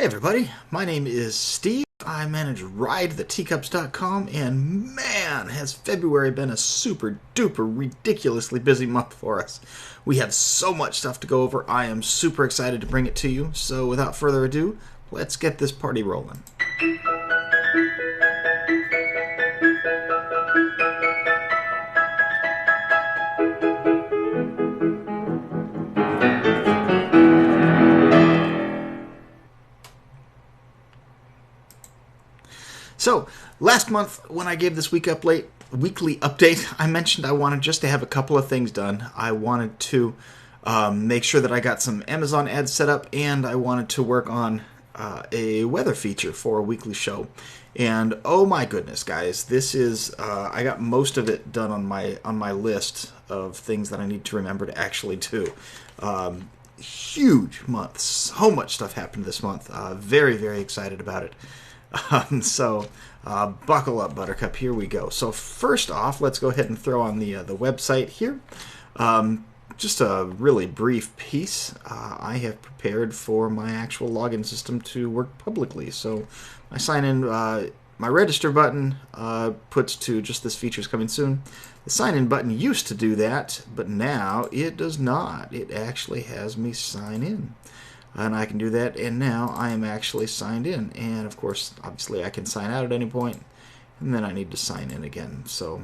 Hey everybody, my name is Steve. I manage RideTheTeacups.com, and man, has February been a super duper ridiculously busy month for us. We have so much stuff to go over. I am super excited to bring it to you. So without further ado, let's get this party rolling. So, last month when I gave this weekly update, I mentioned I wanted just to have a couple of things done. I wanted to make sure that I got some Amazon ads set up, and I wanted to work on a weather feature for a weekly show. And oh my goodness, guys, this is I got most of it done on my list of things that I need to remember to actually do. Huge month, so much stuff happened this month. Very, very excited about it. Buckle up, Buttercup. Here we go. So first off, let's go ahead and throw on the website here. Just a really brief piece. I have prepared for my actual login system to work publicly. So my sign in, my register button puts to just this feature is coming soon. The sign in button used to do that, but now it does not. It actually has me sign in. And I can do that, and now I am actually signed in. And of course, obviously I can sign out at any point, and then I need to sign in again. So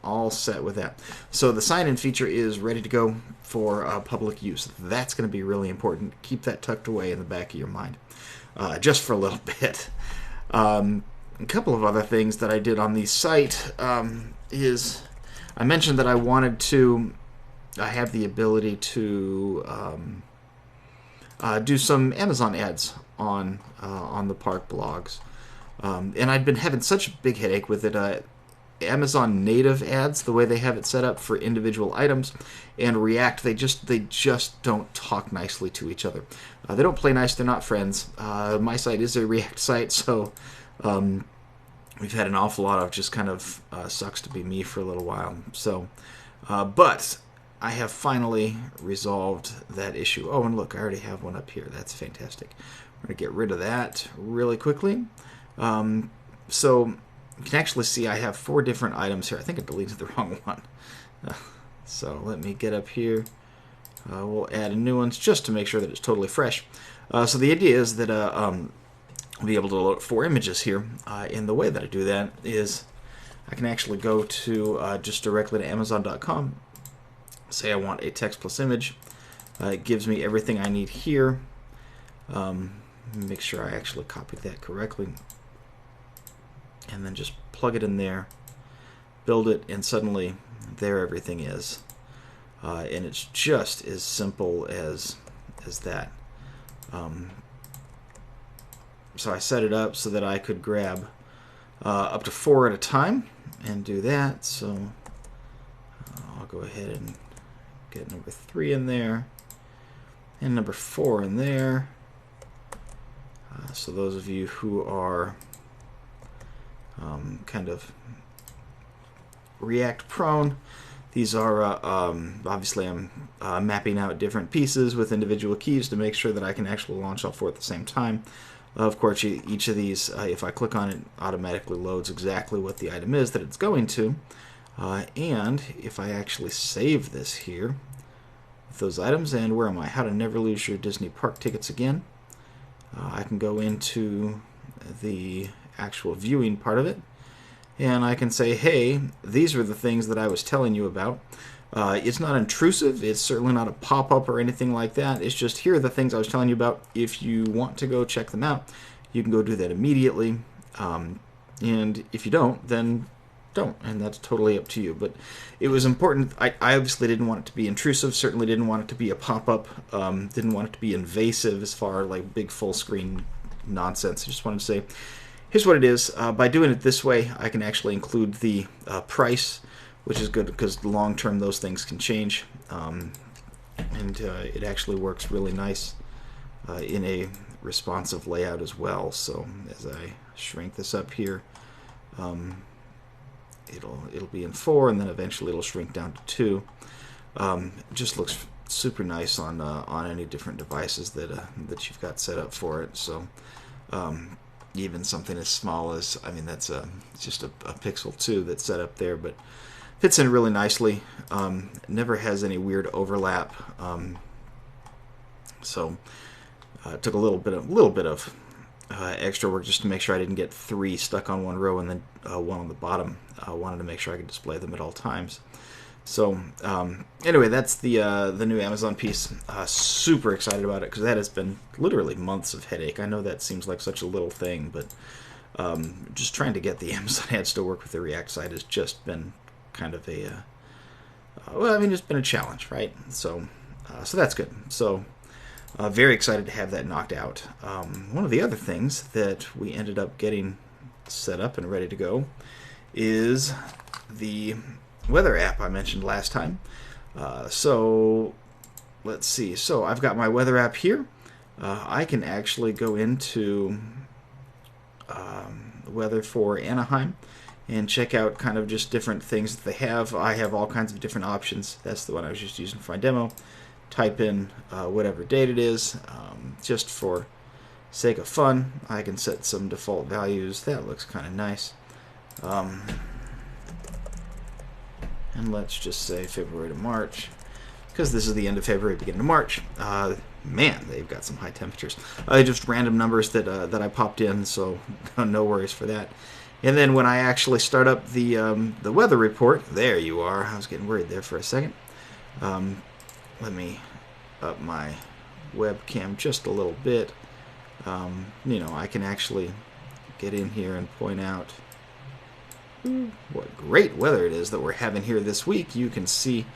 all set with that. So the sign-in feature is ready to go for public use. That's going to be really important. Keep that tucked away in the back of your mind, just for a little bit. A couple of other things that I did on the site is I mentioned that I wanted to have the ability to do some Amazon ads on the park blogs, and I'd been having such a big headache with it. Amazon native ads, the way they have it set up for individual items, and React, they just don't talk nicely to each other. They don't play nice. They're not friends. My site is a React site, so we've had an awful lot of just kind of sucks to be me for a little while. So, but I have finally resolved that issue. Oh, and look, I already have one up here. That's fantastic. We're going to get rid of that really quickly. So you can actually see I have 4 different items here. I think I deleted the wrong one. So let me get up here. We'll add new ones just to make sure that it's totally fresh. So the idea is that I'll be able to load 4 images here. And the way that I do that is I can actually go to just directly to Amazon.com. Say I want a text plus image. It gives me everything I need here. Make sure I actually copied that correctly. And then just plug it in there, build it, and suddenly there everything is. And it's just as simple as that. So I set it up so that I could grab up to 4 at a time and do that. So I'll go ahead and get number 3 in there, and number 4 in there. So those of you who are kind of React prone, these are obviously I'm mapping out different pieces with individual keys to make sure that I can actually launch all 4 at the same time. Of course, each of these, if I click on it, automatically loads exactly what the item is that it's going to. And if I actually save this here with those items, and where am I? How to never lose your Disney park tickets again. I can go into the actual viewing part of it, and I can say, hey, these are the things that I was telling you about. It's not intrusive. It's certainly not a pop-up or anything like that. It's just, here are the things I was telling you about. If you want to go check them out, you can go do that immediately. And if you don't, then don't, and that's totally up to you. But it was important. I obviously didn't want it to be intrusive, certainly didn't want it to be a pop-up, didn't want it to be invasive as far like big full screen nonsense. I just wanted to say, here's what it is. By doing it this way, I can actually include the price, which is good because long term those things can change, and it actually works really nice in a responsive layout as well. So as I shrink this up here, it'll be in 4, and then eventually it'll shrink down to 2. It just looks super nice on any different devices that you've got set up for it. So Even something as small as, I mean, that's it's just a Pixel 2 that's set up there, but fits in really nicely. Never has any weird overlap. So it took a little bit of extra work just to make sure I didn't get 3 stuck on one row and then one on the bottom. I wanted to make sure I could display them at all times. So anyway, that's the new Amazon piece. Super excited about it because that has been literally months of headache. I know that seems like such a little thing, but just trying to get the Amazon ads to work with the React site has just been kind of a well, I mean, it's been a challenge, right? So so that's good. So very excited to have that knocked out. One of the other things that we ended up getting set up and ready to go is the weather app I mentioned last time. So let's see. So I've got my weather app here. I can actually go into weather for Anaheim and check out kind of just different things that they have. I have all kinds of different options. That's the one I was just using for my demo. Type in whatever date it is, just for sake of fun. I can set some default values. That looks kind of nice. And let's just say February to March, because this is the end of February, beginning of March. Man, they've got some high temperatures. Just random numbers that I popped in, so no worries for that. And then when I actually start up the weather report, there you are. I was getting worried there for a second. Let me up my webcam just a little bit. You know, I can actually get in here and point out what great weather it is that we're having here this week. You can see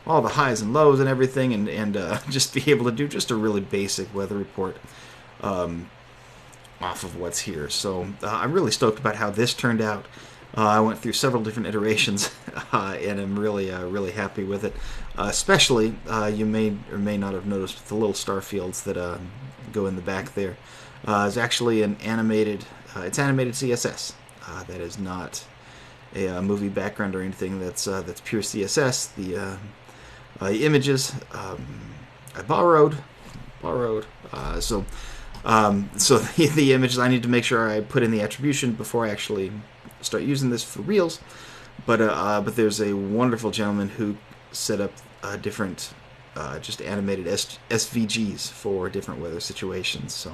all the highs and lows and everything, and just be able to do just a really basic weather report off of what's here. So I'm really stoked about how this turned out. I went through several different iterations, and I'm really happy with it. Especially, you may or may not have noticed the little star fields that go in the back there. It's actually an animated. It's animated CSS. That is not a movie background or anything. That's pure CSS. The images I borrowed. So the images, I need to make sure I put in the attribution before I actually start using this for reals. But there's a wonderful gentleman who set up different just animated SVGs for different weather situations. So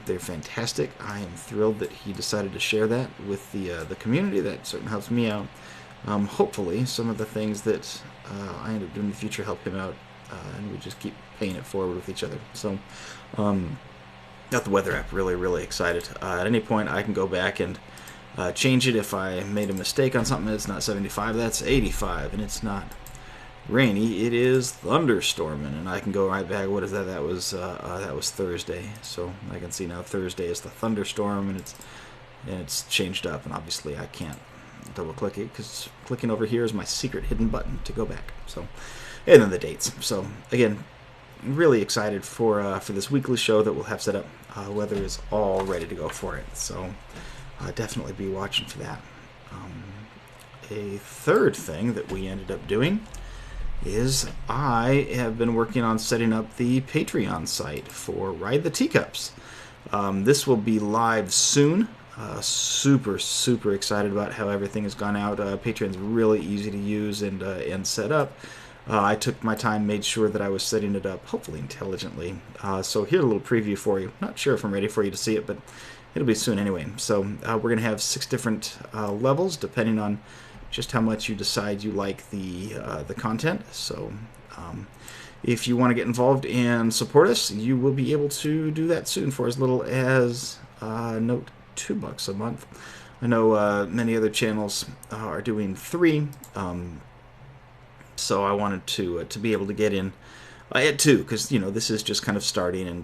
they're fantastic. I am thrilled that he decided to share that with the community. That certainly helps me out. Hopefully some of the things that I end up doing in the future help him out, and we just keep paying it forward with each other. So got the weather app. Really excited. At any point I can go back and change it. If I made a mistake on something, it's not 75, that's 85, and it's not rainy, it is thunderstorming, and I can go right back. What is that? That was Thursday. So I can see now Thursday is the thunderstorm, and it's changed up, and obviously I can't double click it because clicking over here is my secret hidden button to go back. So, and then the dates. So again, really excited for this weekly show that we'll have set up. Weather is all ready to go for it. So definitely be watching for that. A third thing that we ended up doing is I have been working on setting up the Patreon site for Ride the Teacups. This will be live soon. Super excited about how everything has gone out. Patreon's really easy to use and set up. I took my time, made sure that I was setting it up, hopefully intelligently. So here's a little preview for you. Not sure if I'm ready for you to see it, but it'll be soon anyway. So we're going to have 6 different levels, depending on just how much you decide you like the content. So if you want to get involved and support us, you will be able to do that soon for as little as note $2 a month. I know many other channels are doing 3. So I wanted to be able to get in at 2, because this is just kind of starting, and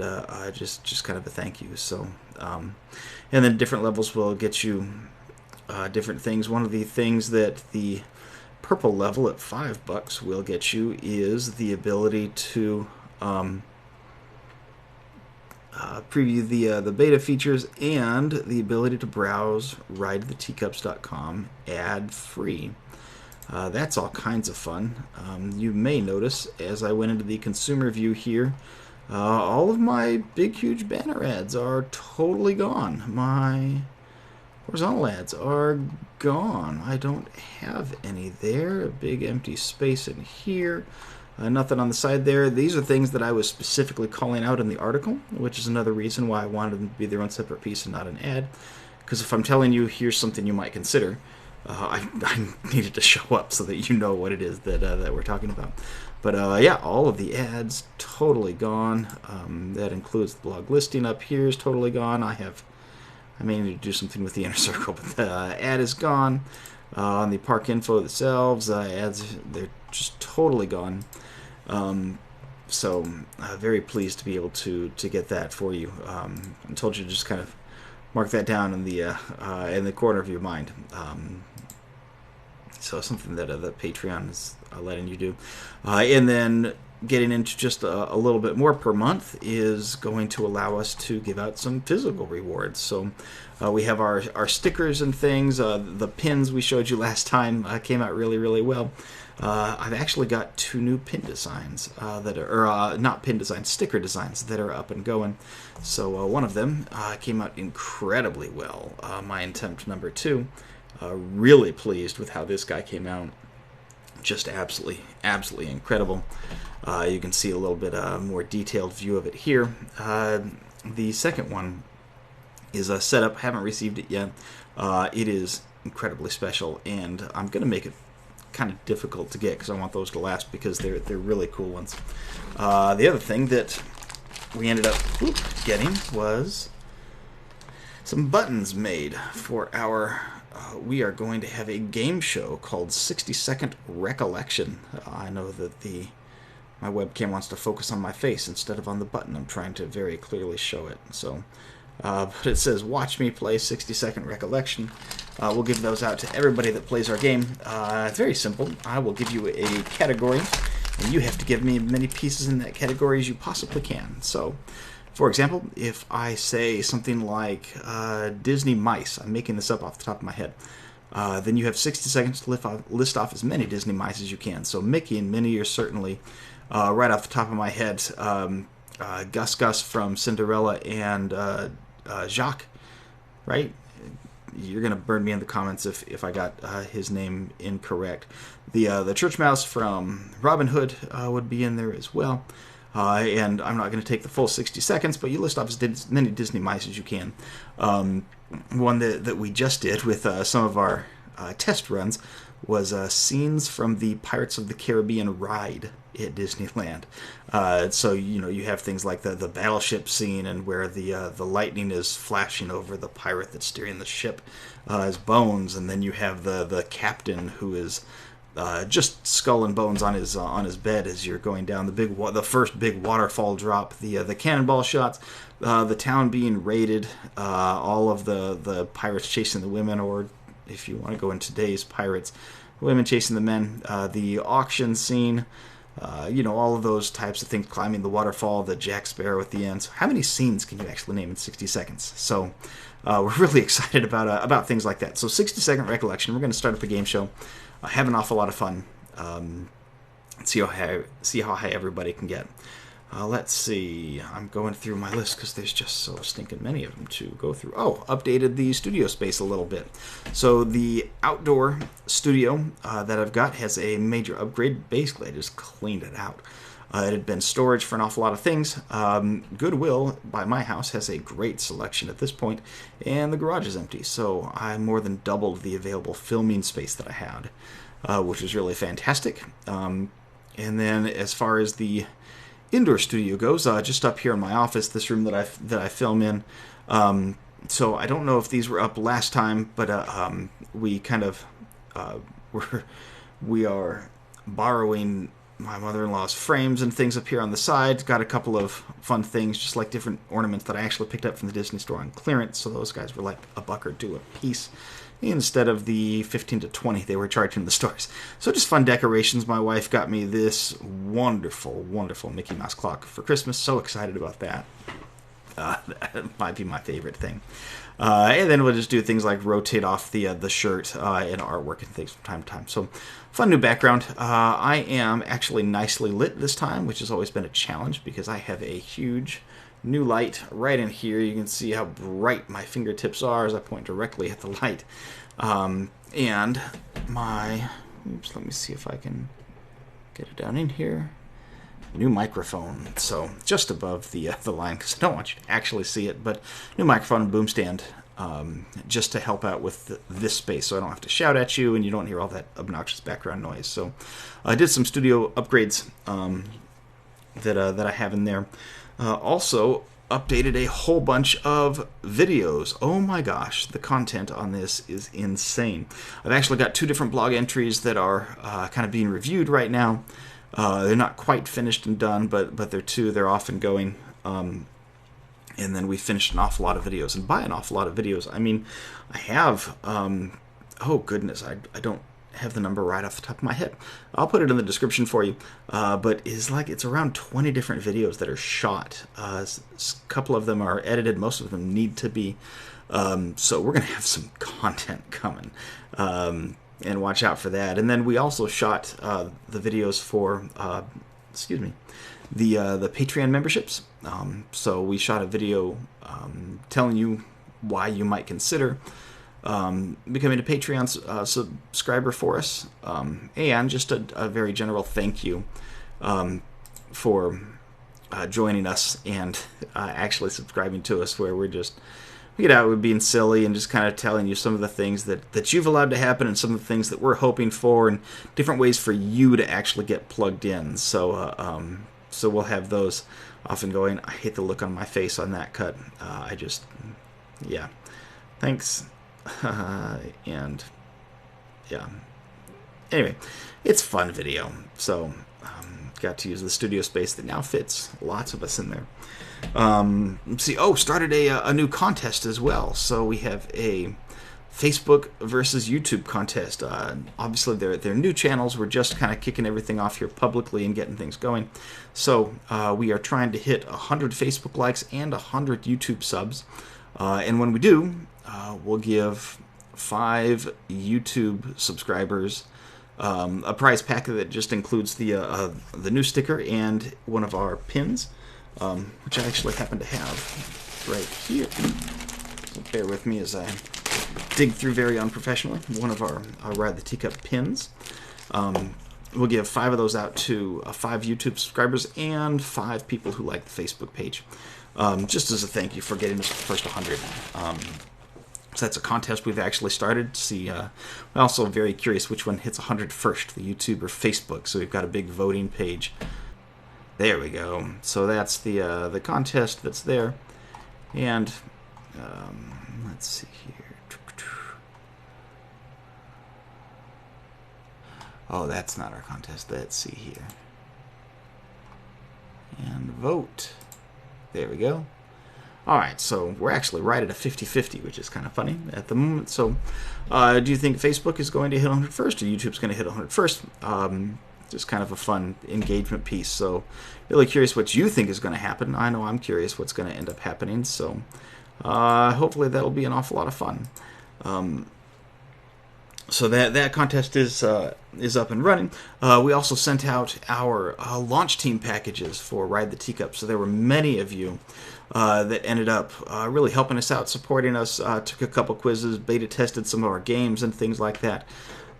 just kind of a thank you. So and then different levels will get you different things. One of the things that the purple level at $5 will get you is the ability to preview the beta features and the ability to browse ridetheteacups.com ad-free. That's all kinds of fun. You may notice as I went into the consumer view here, All of my big, huge banner ads are totally gone. My horizontal ads are gone. I don't have any there. A big empty space in here. Nothing on the side there. These are things that I was specifically calling out in the article, which is another reason why I wanted them to be their own separate piece and not an ad. Because if I'm telling you, here's something you might consider, I needed to show up so that you know what it is that we're talking about. But yeah, all of the ads totally gone. That includes the blog listing up here is totally gone. I may need to do something with the inner circle, but the ad is gone. On the park info themselves, ads, they're just totally gone. So very pleased to be able to get that for you. I told you to just kind of mark that down in the corner of your mind. So something that Patreon is letting you do. And then getting into just a little bit more per month is going to allow us to give out some physical rewards. So we have our stickers and things. The pins we showed you last time came out really, really well. I've actually got 2 new pin designs that are, not pin designs, sticker designs that are up and going. So one of them came out incredibly well. My attempt number 2. Really pleased with how this guy came out. Just absolutely, absolutely incredible. You can see a little bit more detailed view of it here. The second one is set up. Haven't received it yet. It is incredibly special, and I'm going to make it kind of difficult to get because I want those to last because they're really cool ones. The other thing that we ended up getting was some buttons made for our we are going to have a game show called 60-Second Recollection. I know that my webcam wants to focus on my face instead of on the button. I'm trying to very clearly show it. So, but it says, watch me play 60-Second Recollection. We'll give those out to everybody that plays our game. It's very simple. I will give you a category, and you have to give me as many pieces in that category as you possibly can. So, for example, if I say something like Disney mice, I'm making this up off the top of my head, then you have 60 seconds to list off as many Disney mice as you can. So Mickey and Minnie are certainly right off the top of my head. Gus Gus from Cinderella and Jacques, right? You're going to burn me in the comments if I got his name incorrect. The church mouse from Robin Hood would be in there as well. And I'm not going to take the full 60 seconds, but you list off as many Disney mice as you can. One that we just did with some of our test runs was scenes from the Pirates of the Caribbean ride at Disneyland. So you have things like the battleship scene, and where the lightning is flashing over the pirate that's steering the ship, his bones, and then you have the captain who is just skull and bones on his bed as you're going down the first big waterfall drop, the cannonball shots, the town being raided, all of the pirates chasing the women, or if you want to go in today's pirates, women chasing the men, the auction scene, all of those types of things, climbing the waterfall, the Jack Sparrow at the end. So how many scenes can you actually name in 60 seconds? So we're really excited about things like that. So 60-second recollection. We're going to start up a game show. Have an awful lot of fun. See how high everybody can get. Let's see. I'm going through my list because there's just so stinking many of them to go through. Oh, updated the studio space a little bit. So the outdoor studio that I've got has a major upgrade. Basically, I just cleaned it out. It had been storage for an awful lot of things. Goodwill, by my house, has a great selection at this point, and the garage is empty, so I more than doubled the available filming space that I had, which was really fantastic. And then as far as the indoor studio goes, just up here in my office, this room that I film in, so I don't know if these were up last time, but we kind of we are borrowing my mother-in-law's frames and things up here on the side. Got a couple of fun things, just like different ornaments that I actually picked up from the Disney store on clearance. So those guys were like $1 or $2 a piece, instead of the 15 to 20 they were charging in the stores. So just fun decorations. My wife got me this wonderful, wonderful Mickey Mouse clock for Christmas. So excited about that. That might be my favorite thing. And then we'll just do things like rotate off the shirt and artwork and things from time to time. So, fun new background. I am actually nicely lit this time, which has always been a challenge because I have a huge new light right in here. You can see how bright my fingertips are as I point directly at the light. And my... Oops, let me see if I can get it down in here. New microphone, so just above the line, because I don't want you to actually see it, but new microphone and boom stand, just to help out with this space, so I don't have to shout at you and you don't hear all that obnoxious background noise. So I did some studio upgrades that I have in there. Also updated a whole bunch of videos. Oh my gosh, the content on this is insane. I've actually got 2 different blog entries that are kind of being reviewed right now. They're not quite finished and done, but they're 2. They're off and going. And then we finished an awful lot of videos. And by an awful lot of videos, I mean, I have, oh goodness, I don't have the number right off the top of my head. I'll put it in the description for you. But it's around 20 different videos that are shot. A couple of them are edited. Most of them need to be. So we're going to have some content coming. And watch out for that. And then we also shot the videos for, the Patreon memberships. So we shot a video telling you why you might consider becoming a Patreon subscriber for us, and just a very general thank you for joining us and actually subscribing to us, where we're just... we're being silly and just kind of telling you some of the things that you've allowed to happen and some of the things that we're hoping for and different ways for you to actually get plugged in. So so we'll have those off and going. I hate the look on my face on that cut. Yeah. Thanks. And, yeah. Anyway, it's a fun video. So, got to use the studio space that now fits lots of us in there. Let's see. Oh, started a new contest as well. So we have a Facebook versus YouTube contest. Obviously, they're new channels. We're just kind of kicking everything off here publicly and getting things going. So we are trying to hit 100 Facebook likes and 100 YouTube subs. And when we do, we'll give 5 YouTube subscribers a prize pack that just includes the new sticker and one of our pins. Which I actually happen to have right here. So bear with me as I dig through very unprofessionally. One of our Ride the Teacup pins. We'll give 5 of those out to 5 YouTube subscribers and 5 people who like the Facebook page. Just as a thank you for getting us the first 100. So that's a contest we've actually started to see. We're also very curious which one hits 100 first, the YouTube or Facebook. So we've got a big voting page. There we go. So that's the contest that's there. And let's see here. Oh, that's not our contest. Let's see here. And vote. There we go. All right, so we're actually right at a 50-50, which is kind of funny at the moment. So do you think Facebook is going to hit 100 first or YouTube's going to hit 100 first? Just kind of a fun engagement piece. So really curious what you think is going to happen. I know I'm curious what's going to end up happening. So hopefully that'll be an awful lot of fun. So that contest is up and running. We also sent out our launch team packages for Ride the Teacup. So there were many of you that ended up really helping us out, supporting us, took a couple quizzes, beta tested some of our games and things like that.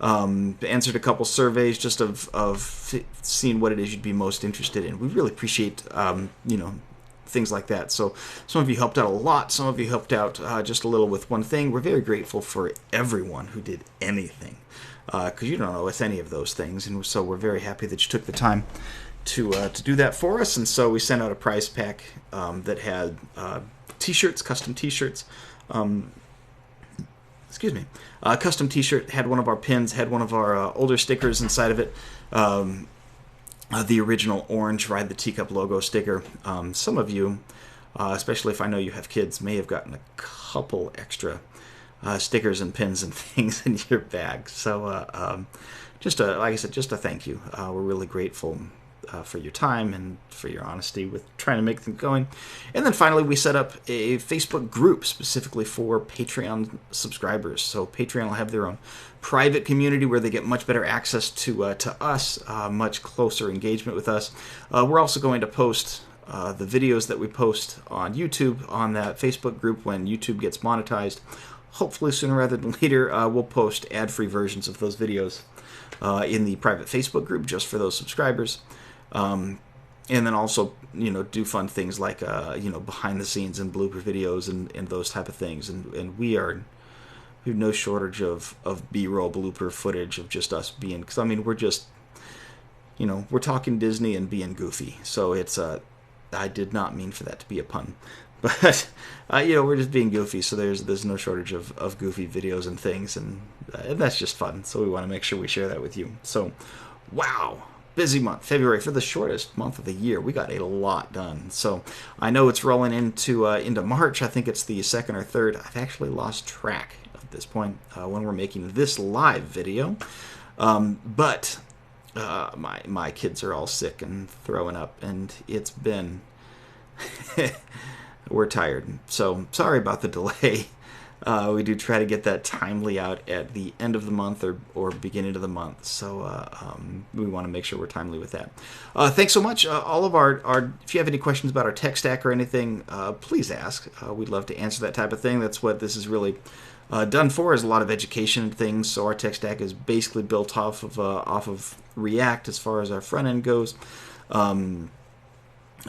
Answered a couple surveys just of seeing what it is you'd be most interested in. We really appreciate, things like that. So some of you helped out a lot. Some of you helped out just a little with one thing. We're very grateful for everyone who did anything, because you don't owe us any of those things. And so we're very happy that you took the time to do that for us. And so we sent out a prize pack that had T-shirts, custom T-shirts. Custom T-shirt, had one of our pins, had one of our older stickers inside of it. The original orange Ride the Teacup logo sticker. Some of you, especially if I know you have kids, may have gotten a couple extra stickers and pins and things in your bag. So like I said, just a thank you. We're really grateful for your time and for your honesty with trying to make things going. And then finally, we set up a Facebook group specifically for Patreon subscribers. So Patreon will have their own private community where they get much better access to us, much closer engagement with us. We're also going to post the videos that we post on YouTube on that Facebook group when YouTube gets monetized. Hopefully sooner rather than later, we'll post ad-free versions of those videos in the private Facebook group just for those subscribers. And then also, do fun things like, behind the scenes and blooper videos and those type of things. And we have no shortage of B-roll blooper footage of just us being, because we're just, we're talking Disney and being goofy. So it's, I did not mean for that to be a pun. But, we're just being goofy, so there's no shortage of goofy videos and things, and that's just fun. So we want to make sure we share that with you. So, wow, busy month. February, for the shortest month of the year, we got a lot done. So I know it's rolling into March. I think it's the 2nd or 3rd. I've actually lost track at this point when we're making this live video. But my kids are all sick and throwing up, and it's been... We're tired, so sorry about the delay. We do try to get that timely out at the end of the month or beginning of the month, so we want to make sure we're timely with that. Thanks so much. All of our if you have any questions about our tech stack or anything, please ask. We'd love to answer that type of thing. That's what this is really done for, is a lot of education and things. So our tech stack is basically built off of React as far as our front end goes.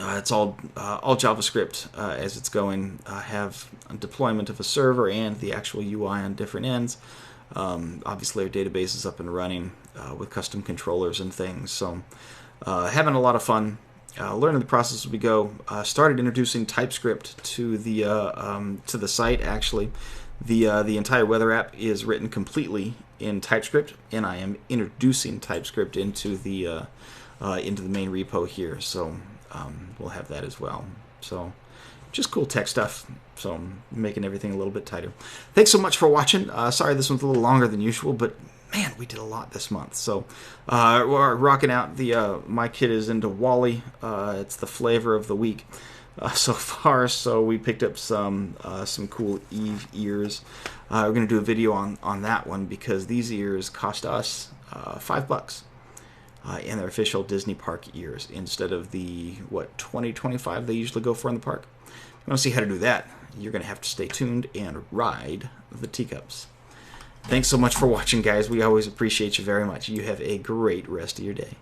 It's all JavaScript as it's going. Have a deployment of a server and the actual UI on different ends. Obviously, our database is up and running with custom controllers and things. So, having a lot of fun. Learning the process as we go. Started introducing TypeScript to the site. Actually, the entire weather app is written completely in TypeScript, and I am introducing TypeScript into the main repo here. So. We'll have that as well. So, just cool tech stuff. So, I'm making everything a little bit tighter. Thanks so much for watching. Sorry this one's a little longer than usual, but man, we did a lot this month. So, we're rocking out. My kid is into Wall-E. It's the flavor of the week so far. So, we picked up some cool Eve ears. We're going to do a video on that one because these ears cost us $5. And their official Disney park ears instead of the, $20-25 they usually go for in the park. If you want to see how to do that, you're going to have to stay tuned and ride the Teacups. Thanks so much for watching, guys. We always appreciate you very much. You have a great rest of your day.